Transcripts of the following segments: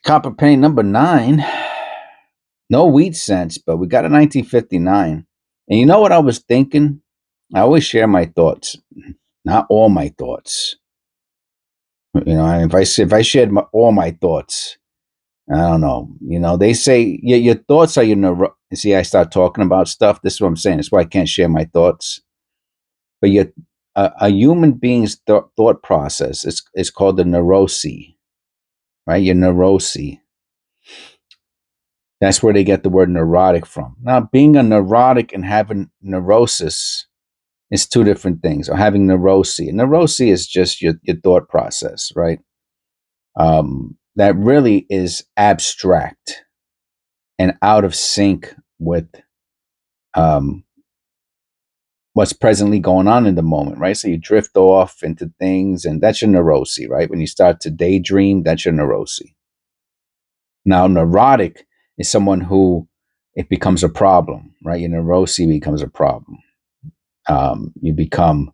Copper penny number 9. No wheat cents, but we got a 1959. And you know what I was thinking? I always share my thoughts, not all my thoughts. And if I shared all my thoughts, I don't know. They say your thoughts are your See, I start talking about stuff. This is what I'm saying. That's why I can't share my thoughts. But a human being's thought process is called the neurosis, right? Your neurosis. That's where they get the word neurotic from. Now, being a neurotic and having neurosis is two different things. Or having neurosis. Neurosis is just your thought process, right? That really is abstract and out of sync with what's presently going on in the moment, right? So you drift off into things, and that's your neurosis, right? When you start to daydream, that's your neurosis. Now, neurotic is someone who it becomes a problem, right? Your neurosis becomes a problem. You become,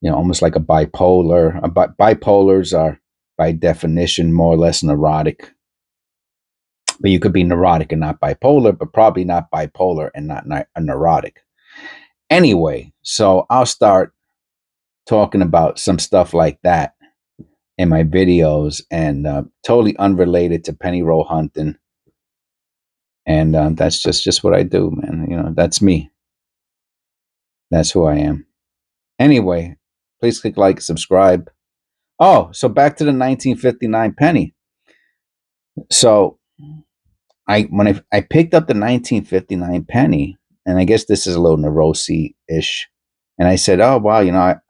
almost like a bipolar. Bipolars are, by definition, more or less neurotic. But you could be neurotic and not bipolar, but probably not bipolar and not a neurotic. Anyway, so I'll start talking about some stuff like that in my videos, and totally unrelated to penny roll hunting. And that's just what I do, man. That's me. That's who I am. Anyway, please click like, subscribe. Oh, so back to the 1959 penny. So when I picked up the 1959 penny, and I guess this is a little neurosis-ish, and I said, oh wow, I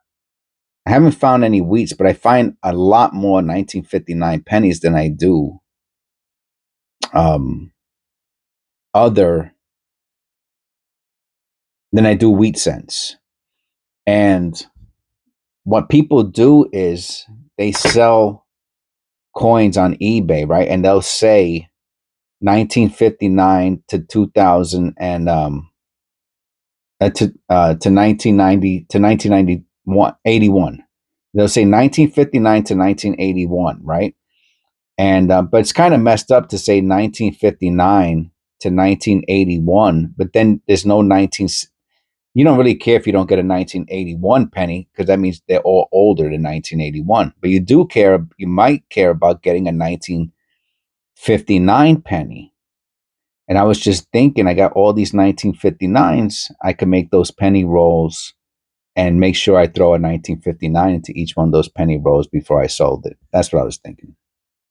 haven't found any wheats, but I find a lot more 1959 pennies than I do wheat cents. And what people do is they sell coins on eBay, right? And they'll say 1959 to 2000 and to 1990 to 1981. They'll say 1959 to 1981, right? And but it's kind of messed up to say 1959 to 1981, but then there's no 19. You don't really care if you don't get a 1981 penny, because that means they're all older than 1981. But you might care about getting a 1959 penny. And I was just thinking, I got all these 1959s. I could make those penny rolls and make sure I throw a 1959 into each one of those penny rolls before I sold it. That's what I was thinking.